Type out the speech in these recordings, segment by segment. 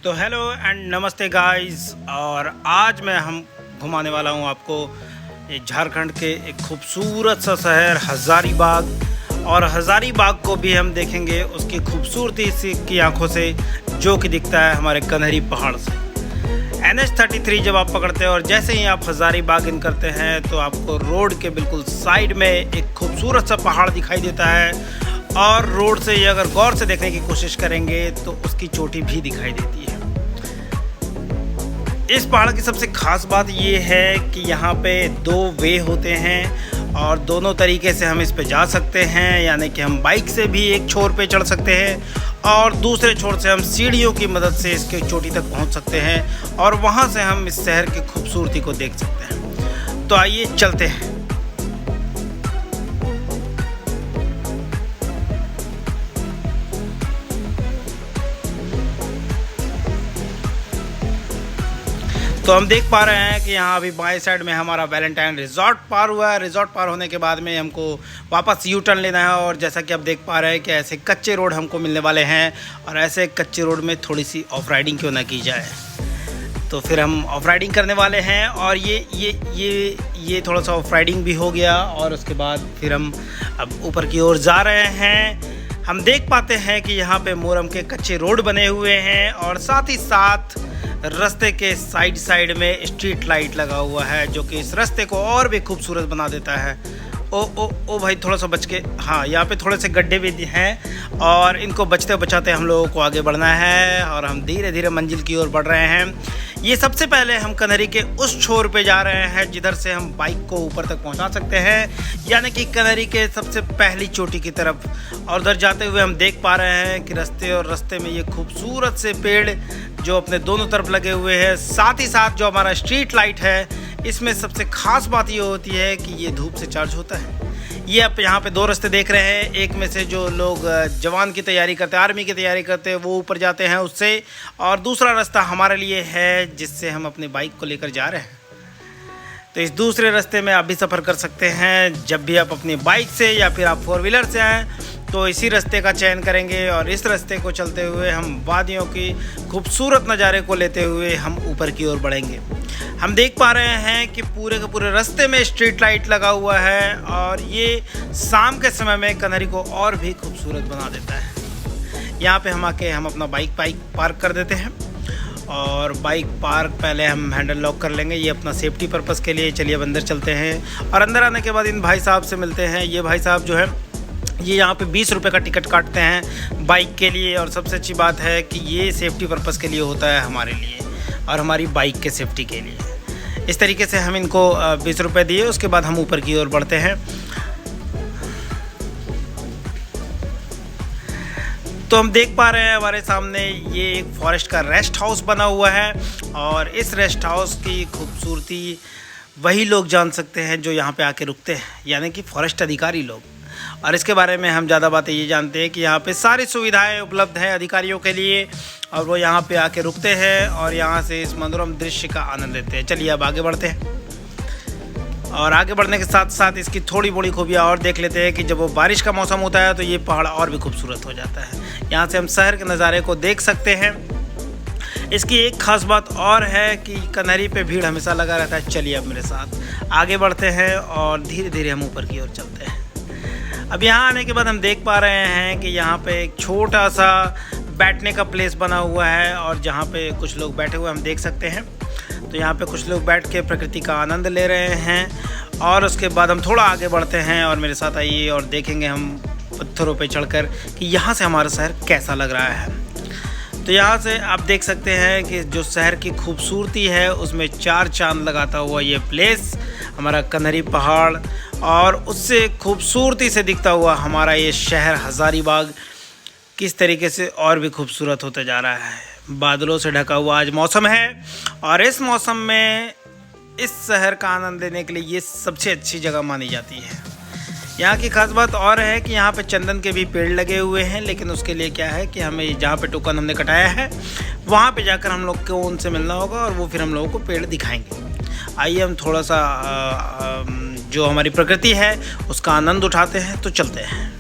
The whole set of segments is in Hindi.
तो हेलो एंड नमस्ते गाइस। और आज मैं घुमाने वाला हूँ आपको एक झारखंड के एक खूबसूरत सा शहर हज़ारीबाग। और हज़ारीबाग को भी हम देखेंगे उसकी खूबसूरती से की आंखों से, जो कि दिखता है हमारे कन्हरी पहाड़ से। NH-33 जब आप पकड़ते हैं और जैसे ही आप हज़ारीबाग इन करते हैं तो आपको रोड के बिल्कुल साइड में एक खूबसूरत सा पहाड़ दिखाई देता है। और रोड से ये अगर गौर से देखने की कोशिश करेंगे तो उसकी चोटी भी दिखाई देती है। इस पहाड़ की सबसे ख़ास बात ये है कि यहाँ पे 2 वे होते हैं और दोनों तरीके से हम इस पे जा सकते हैं। यानी कि हम बाइक से भी एक छोर पे चढ़ सकते हैं और दूसरे छोर से हम सीढ़ियों की मदद से इसके चोटी तक पहुँच सकते हैं और वहाँ से हम इस शहर की खूबसूरती को देख सकते हैं। तो आइए चलते हैं। तो हम देख पा रहे हैं कि यहाँ अभी बाएं साइड में हमारा वैलेंटाइन रिजॉर्ट पार हुआ है। रिजॉर्ट पार होने के बाद में हमको वापस यू टर्न लेना है और जैसा कि आप देख पा रहे हैं कि ऐसे कच्चे रोड हमको मिलने वाले हैं और ऐसे कच्चे रोड में थोड़ी सी ऑफ राइडिंग क्यों ना की जाए। तो फिर हम ऑफ राइडिंग करने वाले हैं और ये थोड़ा सा ऑफ राइडिंग भी हो गया और उसके बाद फिर हम अब ऊपर की ओर जा रहे हैं। हम देख पाते हैं कि यहाँ पे मोरम के कच्चे रोड बने हुए हैं और साथ ही साथ रास्ते के साइड में स्ट्रीट लाइट लगा हुआ है, जो कि इस रास्ते को और भी खूबसूरत बना देता है। ओ भाई थोड़ा सा बच के, हाँ यहाँ पे थोड़े से गड्ढे भी हैं और इनको बचते बचाते हम लोगों को आगे बढ़ना है और हम धीरे धीरे मंजिल की ओर बढ़ रहे हैं। ये सबसे पहले हम कन्हरी के उस छोर पे जा रहे हैं जिधर से हम बाइक को ऊपर तक पहुंचा सकते हैं, यानी कि कन्हरी के सबसे पहली चोटी की तरफ। और उधर जाते हुए हम देख पा रहे हैं कि रास्ते में ये खूबसूरत से पेड़ जो अपने दोनों तरफ लगे हुए हैं। साथ ही साथ जो हमारा स्ट्रीट लाइट है, इसमें सबसे ख़ास बात ये होती है कि ये धूप से चार्ज होता है। ये आप यहाँ पे 2 रास्ते देख रहे हैं। एक में से जो लोग जवान की तैयारी करते हैं, आर्मी की तैयारी करते हैं, वो ऊपर जाते हैं उससे, और दूसरा रास्ता हमारे लिए है जिससे हम अपनी बाइक को लेकर जा रहे हैं। तो इस दूसरे रास्ते में आप भी सफ़र कर सकते हैं। जब भी आप अपनी बाइक से या फिर आप 4 व्हीलर से आएँ तो इसी रास्ते का चयन करेंगे और इस रास्ते को चलते हुए हम वादियों की खूबसूरत नज़ारे को लेते हुए हम ऊपर की ओर बढ़ेंगे। हम देख पा रहे हैं कि पूरे के पूरे रास्ते में स्ट्रीट लाइट लगा हुआ है और ये शाम के समय में कन्हरी को और भी खूबसूरत बना देता है। यहाँ पे हम अपना बाइक पार्क कर देते हैं और बाइक पार्क पहले हम हैंडल लॉक कर लेंगे, ये अपना सेफ्टी पर्पज़ के लिए। चलिए अब अंदर चलते हैं और अंदर आने के बाद इन भाई साहब से मिलते हैं। ये भाई साहब जो है ये यहाँ पे 20 रुपये का टिकट काटते हैं बाइक के लिए। और सबसे अच्छी बात है कि ये सेफ्टी पर्पज़ के लिए होता है हमारे लिए और हमारी बाइक के सेफ्टी के लिए। इस तरीके से हम इनको 20 रुपये दिए, उसके बाद हम ऊपर की ओर बढ़ते हैं। तो हम देख पा रहे हैं हमारे सामने ये एक फॉरेस्ट का रेस्ट हाउस बना हुआ है और इस रेस्ट हाउस की खूबसूरती वही लोग जान सकते हैं जो यहाँ पे आके रुकते हैं, यानी कि फॉरेस्ट अधिकारी लोग। और इसके बारे में हम ज़्यादा बातें ये जानते हैं कि यहाँ पे सारी सुविधाएं उपलब्ध हैं अधिकारियों के लिए और वो यहाँ पे आके रुकते हैं और यहाँ से इस मनोरम दृश्य का आनंद लेते हैं। चलिए अब आगे बढ़ते हैं और आगे बढ़ने के साथ साथ इसकी थोड़ी बड़ी खूबियाँ और देख लेते हैं कि जब वो बारिश का मौसम होता है तो ये पहाड़ और भी खूबसूरत हो जाता है। यहाँ से हम शहर के नज़ारे को देख सकते हैं। इसकी एक ख़ास बात और है कि कन्हरी पे भीड़ हमेशा लगा रहता है। चलिए अब मेरे साथ आगे बढ़ते हैं और धीरे धीरे हम ऊपर की ओर चलते हैं। अब यहाँ आने के बाद हम देख पा रहे हैं कि यहाँ पे एक छोटा सा बैठने का प्लेस बना हुआ है और जहाँ पे कुछ लोग बैठे हुए हम देख सकते हैं। तो यहाँ पे कुछ लोग बैठ के प्रकृति का आनंद ले रहे हैं और उसके बाद हम थोड़ा आगे बढ़ते हैं और मेरे साथ आइए और देखेंगे हम पत्थरों पे चढ़कर कि यहाँ से हमारा शहर कैसा लग रहा है। तो यहाँ से आप देख सकते हैं कि जो शहर की खूबसूरती है उसमें 4 चांद लगाता हुआ ये प्लेस हमारा कन्हरी पहाड़ और उससे खूबसूरती से दिखता हुआ हमारा ये शहर हज़ारीबाग किस तरीके से और भी खूबसूरत होता जा रहा है। बादलों से ढका हुआ आज मौसम है और इस मौसम में इस शहर का आनंद लेने के लिए ये सबसे अच्छी जगह मानी जाती है। यहाँ की खास बात और है कि यहाँ पे चंदन के भी पेड़ लगे हुए हैं, लेकिन उसके लिए क्या है कि हमें जहाँ पे टोकन हमने कटाया है वहाँ पे जाकर हम लोग को उनसे मिलना होगा और वो फिर हम लोगों को पेड़ दिखाएंगे। आइए हम थोड़ा सा जो हमारी प्रकृति है उसका आनंद उठाते हैं। तो चलते हैं।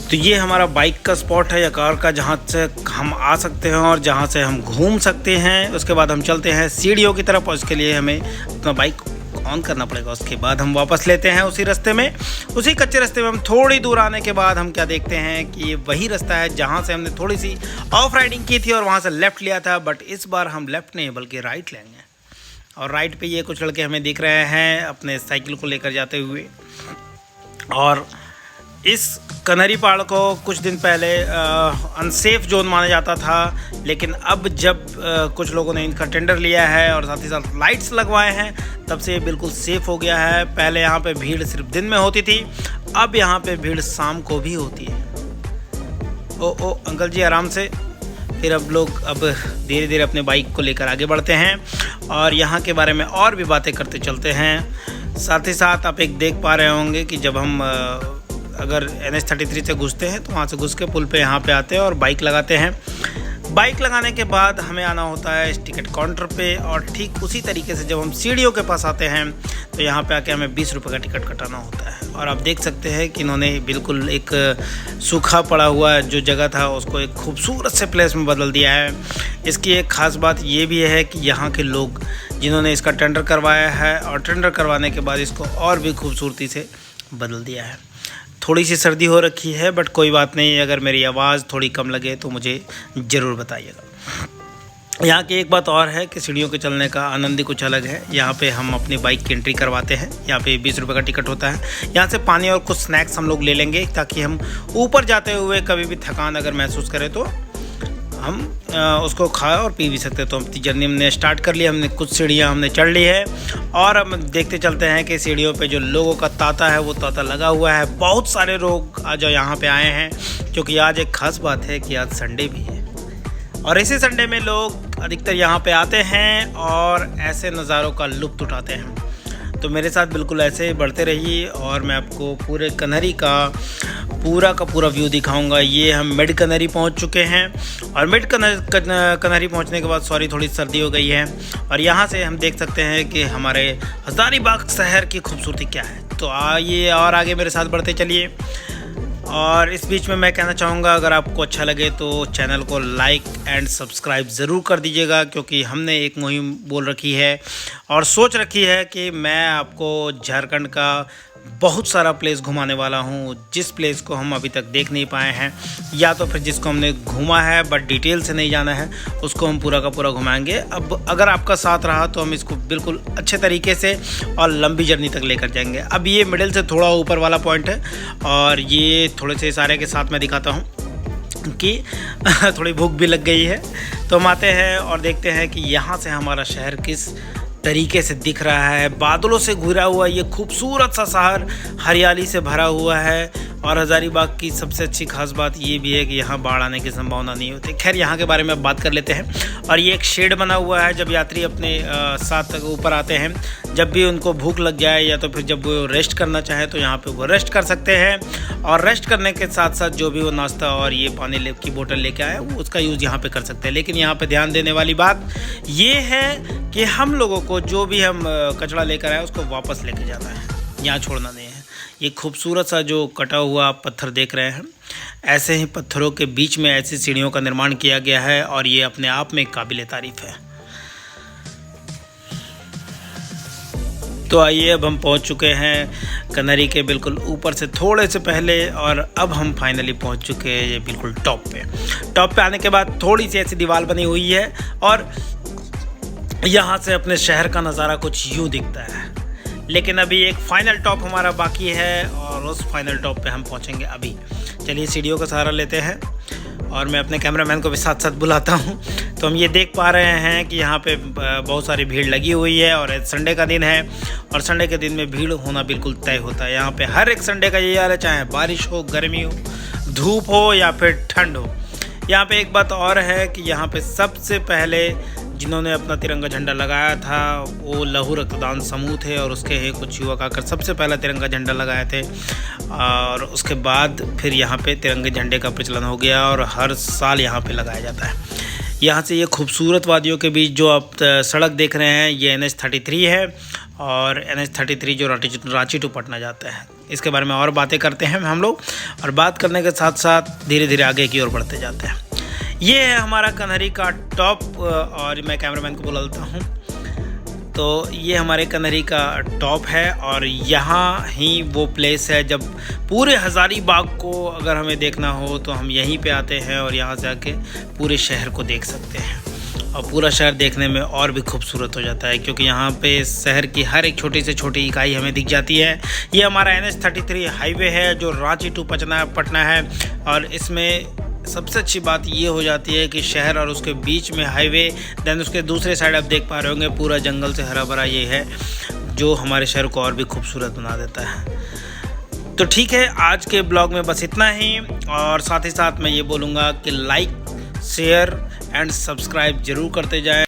तो ये हमारा बाइक का स्पॉट है या कार का, जहाँ से हम आ सकते हैं और जहाँ से हम घूम सकते हैं। उसके बाद हम चलते हैं सीढ़ियों की तरफ और उसके लिए हमें अपना बाइक ऑन करना पड़ेगा। उसके बाद हम वापस लेते हैं उसी रास्ते में, उसी कच्चे रास्ते में। हम थोड़ी दूर आने के बाद हम क्या देखते हैं कि ये वही रास्ता है जहाँ से हमने थोड़ी सी ऑफ राइडिंग की थी और वहाँ से लेफ़्ट लिया था। बट इस बार हम लेफ़्ट नहीं बल्कि राइट लेंगे। और राइट पे ये कुछ लड़के हमें दिख रहे हैं अपने साइकिल को लेकर जाते हुए। और इस कन्हरी पहाड़ को कुछ दिन पहले अनसेफ जोन माना जाता था, लेकिन अब जब कुछ लोगों ने इनका टेंडर लिया है और साथ ही साथ लाइट्स लगवाए हैं, तब से ये बिल्कुल सेफ़ हो गया है। पहले यहाँ पे भीड़ सिर्फ दिन में होती थी, अब यहाँ पे भीड़ शाम को भी होती है। ओ अंकल जी आराम से। फिर अब लोग धीरे धीरे अपने बाइक को लेकर आगे बढ़ते हैं और यहाँ के बारे में और भी बातें करते चलते हैं। साथ ही साथ आप एक देख पा रहे होंगे कि जब हम अगर NH33 से घुसते हैं तो वहाँ से घुस के पुल पे यहाँ पे आते हैं और बाइक लगाते हैं। बाइक लगाने के बाद हमें आना होता है इस टिकट काउंटर पे और ठीक उसी तरीके से जब हम सीढ़ियों के पास आते हैं तो यहाँ पे आके हमें 20 रुपये का टिकट कटाना होता है। और आप देख सकते हैं कि इन्होंने बिल्कुल एक सूखा पड़ा हुआ जो जगह था उसको एक खूबसूरत से प्लेस में बदल दिया है। इसकी एक ख़ास बात ये भी है कि यहाँ के लोग जिन्होंने इसका टेंडर करवाया है और टेंडर करवाने के बाद इसको और भी खूबसूरती से बदल दिया है। थोड़ी सी सर्दी हो रखी है बट कोई बात नहीं, अगर मेरी आवाज़ थोड़ी कम लगे तो मुझे ज़रूर बताइएगा। यहाँ की एक बात और है कि सीढ़ियों के चलने का आनंद ही कुछ अलग है। यहाँ पे हम अपनी बाइक की एंट्री करवाते हैं, यहाँ पे 20 रुपये का टिकट होता है। यहाँ से पानी और कुछ स्नैक्स हम लोग ले लेंगे ताकि हम ऊपर जाते हुए कभी भी थकान अगर महसूस करें तो हम उसको खा और पी भी सकते। तो अपनी जर्नी हमने स्टार्ट कर लिया, हमने कुछ सीढ़ियाँ हमने चढ़ ली है और हम देखते चलते हैं कि सीढ़ियों पे जो लोगों का तांता है वो तांता लगा हुआ है। बहुत सारे लोग आज यहाँ पे आए हैं क्योंकि आज एक ख़ास बात है कि आज संडे भी है और इसी संडे में लोग अधिकतर यहाँ पे आते हैं और ऐसे नज़ारों का लुत्फ़ उठाते हैं। तो मेरे साथ बिल्कुल ऐसे बढ़ते रहिए और मैं आपको पूरे कन्हरी का पूरा व्यू दिखाऊंगा। ये हम मिड कन्हरी पहुंच चुके हैं और मिड कन्हरी पहुंचने के बाद थोड़ी सर्दी हो गई है और यहाँ से हम देख सकते हैं कि हमारे हज़ारीबाग शहर की खूबसूरती क्या है। तो आइए और आगे मेरे साथ बढ़ते चलिए। और इस बीच में मैं कहना चाहूँगा अगर आपको अच्छा लगे तो चैनल को लाइक एंड सब्सक्राइब ज़रूर कर दीजिएगा, क्योंकि हमने एक मुहिम बोल रखी है और सोच रखी है कि मैं आपको झारखंड का बहुत सारा प्लेस घुमाने वाला हूँ, जिस प्लेस को हम अभी तक देख नहीं पाए हैं या तो फिर जिसको हमने घूमा है बट डिटेल से नहीं जाना है उसको हम पूरा का पूरा घुमाएंगे। अब अगर आपका साथ रहा तो हम इसको बिल्कुल अच्छे तरीके से और लंबी जर्नी तक लेकर जाएंगे। अब ये मिडिल से थोड़ा ऊपर वाला पॉइंट है और ये थोड़े से इशारे के साथ मैं दिखाता हूँ कि थोड़ी भूख भी लग गई है। तो हम आते हैं और देखते हैं कि यहाँ से हमारा शहर किस तरीके से दिख रहा है। बादलों से घिरा हुआ ये खूबसूरत सा शहर हरियाली से भरा हुआ है। और हज़ारीबाग की सबसे अच्छी खास बात ये भी है कि यहाँ बाढ़ आने की संभावना नहीं होती। खैर यहाँ के बारे में बात कर लेते हैं। और ये एक शेड बना हुआ है, जब यात्री अपने साथ ऊपर आते हैं, जब भी उनको भूख लग जाए या तो फिर जब वो रेस्ट करना चाहे तो यहाँ पे वो रेस्ट कर सकते हैं। और रेस्ट करने के साथ साथ जो भी वो नाश्ता और ये पानी की बोतल लेके आए वो उसका यूज़ यहाँ पे कर सकते हैं। लेकिन यहाँ पे ध्यान देने वाली बात ये है कि हम लोगों को जो भी हम कचरा लेकर आए उसको वापस लेके जाना है, यहाँ छोड़ना नहीं है। ये खूबसूरत सा जो कटा हुआ पत्थर देख रहे हैं, ऐसे ही पत्थरों के बीच में ऐसी सीढ़ियों का निर्माण किया गया है और ये अपने आप में काबिल तारीफ़ है। तो आइए अब हम पहुंच चुके हैं कन्हरी के बिल्कुल ऊपर से थोड़े से पहले और अब हम फाइनली पहुंच चुके हैं ये बिल्कुल टॉप पे आने के बाद थोड़ी सी ऐसी दीवार बनी हुई है और यहाँ से अपने शहर का नज़ारा कुछ यूँ दिखता है। लेकिन अभी एक फ़ाइनल टॉप हमारा बाकी है और उस फाइनल टॉप पे हम पहुँचेंगे अभी। चलिए सीढ़ियों का सहारा लेते हैं और मैं अपने कैमरामैन को भी साथ साथ बुलाता हूँ। तो हम ये देख पा रहे हैं कि यहाँ पे बहुत सारी भीड़ लगी हुई है और संडे का दिन है और संडे के दिन में भीड़ होना बिल्कुल तय होता है। यहाँ पे हर एक संडे का ये हाल है, चाहे बारिश हो, गर्मी हो, धूप हो या फिर ठंड हो। यहाँ पे एक बात और है कि यहाँ पे सबसे पहले जिन्होंने अपना तिरंगा झंडा लगाया था वो लहू रक्तदान समूह थे और उसके ही कुछ युवक आकर सबसे पहला तिरंगा झंडा लगाए थे और उसके बाद फिर यहाँ पे तिरंगे झंडे का प्रचलन हो गया और हर साल यहाँ पे लगाया जाता है। यहाँ से ये खूबसूरत वादियों के बीच जो आप सड़क देख रहे हैं ये NH33 है और NH33 जो रांची टू पटना जाता है। इसके बारे में और बातें करते हैं हम लोग, और बात करने के साथ साथ धीरे धीरे आगे की ओर बढ़ते जाते हैं। ये है हमारा कन्हरी का टॉप, और मैं कैमरामैन को बुलाता हूँ। तो ये हमारे कन्हरी का टॉप है, और यहाँ ही वो प्लेस है जब पूरे हज़ारीबाग को अगर हमें देखना हो तो हम यहीं पे आते हैं और यहाँ से आके पूरे शहर को देख सकते हैं। और पूरा शहर देखने में और भी खूबसूरत हो जाता है, क्योंकि यहाँ पे शहर की हर एक छोटी से छोटी इकाई हमें दिख जाती है। ये हमारा NH-33 हाईवे है जो रांची टू पटना है, और इसमें सबसे अच्छी बात ये हो जाती है कि शहर और उसके बीच में हाईवे, देन उसके दूसरे साइड आप देख पा रहे होंगे पूरा जंगल से हरा भरा ये है, जो हमारे शहर को और भी खूबसूरत बना देता है। तो ठीक है, आज के ब्लॉग में बस इतना ही, और साथ ही साथ मैं ये बोलूँगा कि लाइक, शेयर एंड सब्सक्राइब ज़रूर करते जाएं।